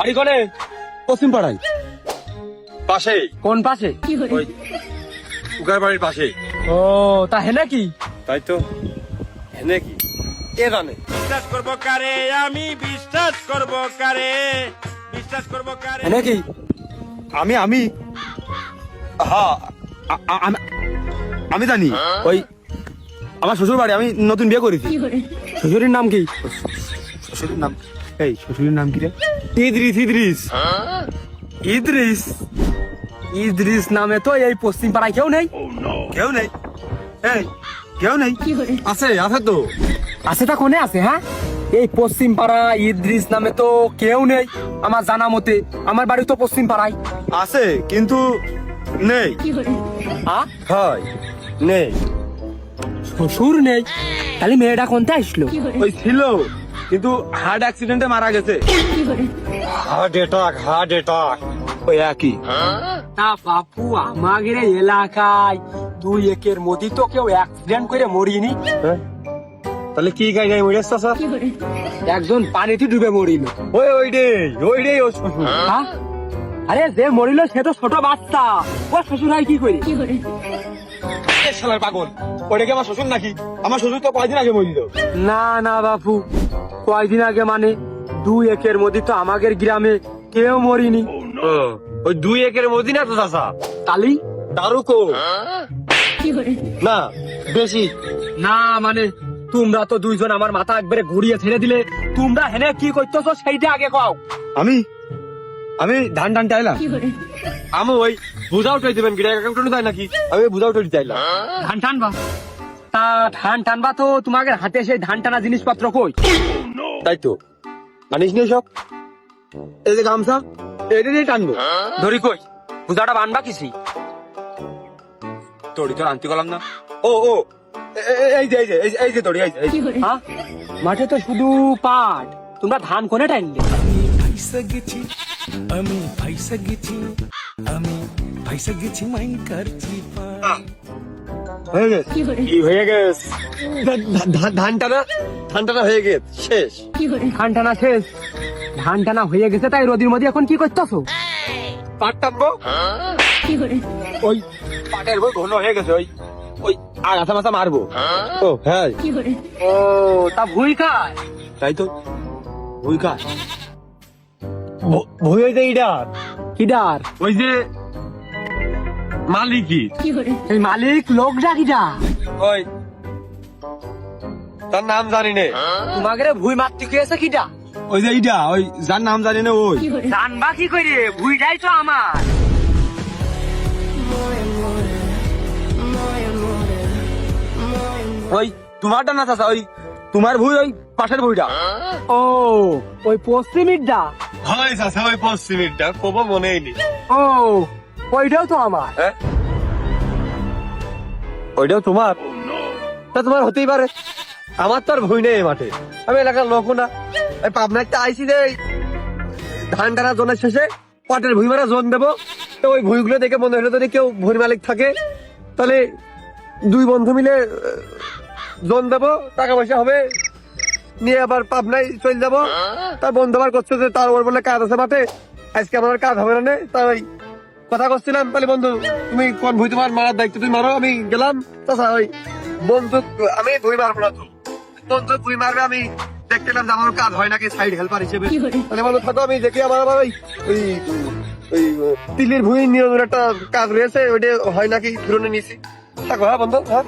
বাড়ি কোনে? পশ্চিম পাড়ায়। পাশে? কোন পাশে? ওই উগার বাড়ির পাশে। ও তা হে নাকি? তাই তো। হেনে কি এ জানে? বিশ্বাস করবো কারে, আমি বিশ্বাস করবো কারে, বিশ্বাস করবো কারে। হে নাকি? আমি হ্যাঁ আমি জানি। ওই আমার শ্বশুর বাড়ি, আমি নতুন বিয়ে করেছি। শ্বশুরের নাম কি? শ্বশুরের নাম শ্বশুরের নাম কি রে? ইদ্রিস। ইদ্রিস নামে তো এই পশ্চিম পাড়ায় কেউ নেই। কেউ নেই? এই কেউ নেই? আছে তো। আছে তা কোনে আছে? হ্যাঁ, এই পশ্চিম পাড়া ইদ্রিস নামে তো কেউ নেই আমার জানা মতে। আমার বাড়ি তো পশ্চিম পাড়ায়। আছে কিন্তু নেই। হয় নেই। শ্বশুর নেই, তাহলে মেয়েটা কোনটা আসলো? ওই ছিল কিন্তু হার্ট অ্যাক্সিডেন্টে মারা গেছে। হার্ট অ্যাটাক ওই একই। তা বাপু, আমাদের এলাকায় 2 একের মধ্যে তো কেউ অ্যাক্সিডেন্ট করে মরিনি। তাহলে কি গাই মরিস চাচা? একজন পানিতে ডুবে মরিল। ওই ও শ্বশুর। হ্যাঁ? আরে যে মরিল সে তো ছোট বাচ্চা, ও শ্বশুর হয় কি করে? এ শালার পাগল, ওটা কি আমার শ্বশুর নাকি? আমার শ্বশুর তো কয়দিন আগে মরিল। না বাপু, কয়দিন আগে মানে 2 একের মধ্যে তো আমাদের গ্রামে কেউ মরিনি। ওই 2 একের মধ্যে না তো চাচা? তালি দারুকো না বেশি। না মানে তোমরা তো 2 জন আমার মাথা একবারে ঘুরিয়ে ছেড়ে দিলে। তোমরা হেনে কি করতেছো সেইটা আগে কও। আমি ধান চাইলাম। আমি ওই বুঝাও টই দিবেন গিরা কাকুটুনি তাই নাকি? আমি বুঝাও টই চাইলাম। ধান টানবা? তা ধান টানবা তো তোমাদের হাতে সেই ধান টানা জিনিসপত্র কই? তাই তো আনিস নি সব। এই যে গামছা এটা দিয়ে টানবো। ধরি কই? পূজাটা বানবা কিসি? তোড়ি তো আনতে গেলাম না। ও এই যে তোড়ি এই যে। হ্যাঁ, মাঠে তো শুধু পাট, তোমরা ধান কোনে টাইনলে? আমি ফাইসা গেছি মাইকার চিপা। হয়ে গেছে। কি হয়ে গেছে? ধান টানা হয়ে গেছে, শেষ। ধান টানা শেষ? ধান টানা হয়ে গেছে, তাই রোদির মধ্যে এখন কি করতেছো? পাট টানবো। ওই পাটের বই ঘন হয়ে গেছে, ওই আগাছা মাথা মারবো। ও হ্যাঁ। ও তা ভুই খায়? তাই তো ভুই খা। ভুই হইতে ইডা কিডার? ওই যে মালিকি। এই মালিক লোকটা কিডা? ওই তার নাম জানি নে। তোমাদের ভুই মারতে গিয়েছে কিডা? ওই যে এইটা, ওই যার নাম জানি না ওই। জানবা কি করে? ভুইটাই তো আমার। ওই তোমারটা না চাচা, ওই তোমার ভুই ওই পাশের ভুইটা। ও ওই পশ্চিমিরটা? হয় চাচা, ওই পশ্চিমেরটা কব মনেই নি। ও ওইটাও তো আমার। হ্যাঁ ওইটাও তোমার? তা তোমার হতেই পারে, আমার তো আর ভুই নেই মাঠে। আমি এলাকার লোকও না। এই পাবনা একটা আইসি যে ধান টানা জোনের শেষে পাটের ভুই মারা জোন দেবো। তো ওই ভুইগুলো দেখে মনে হলো যদি কেউ ভুঁড়ি মালিক থাকে তাহলে 2 বন্ধু মিলে জোন দেবো, টাকা পয়সা হবে, নিয়ে আবার পাবনায় চলে যাবো। তার বন্ধু আবার করছে যে তার ওর বলে কাজ আছে মাঠে, আজকে আমার কাজ হবে না। তাই কথা করছিলাম, তাহলে বন্ধু তুমি কোন ভুই তোমার মারার দায়িত্ব তুমি মারো, আমি গেলাম। তাছাড়া ওই বন্ধু আমি ভুই মারবো না, তো বন্ধু ভুই মারবে, আমি দেখতে গেলাম যে আমার কাজ হয় নাকি সাইড হেল্পার হিসেবে। তাহলে বন্ধু থাকো, আমি দেখি আমার আবার ওই তিলির ভুই নিয়ে একটা কাজ রয়েছে, ওইটা হয় নাকি ফিরনে নিয়েছি। থাকো হ্যাঁ বন্ধু, হ্যাঁ।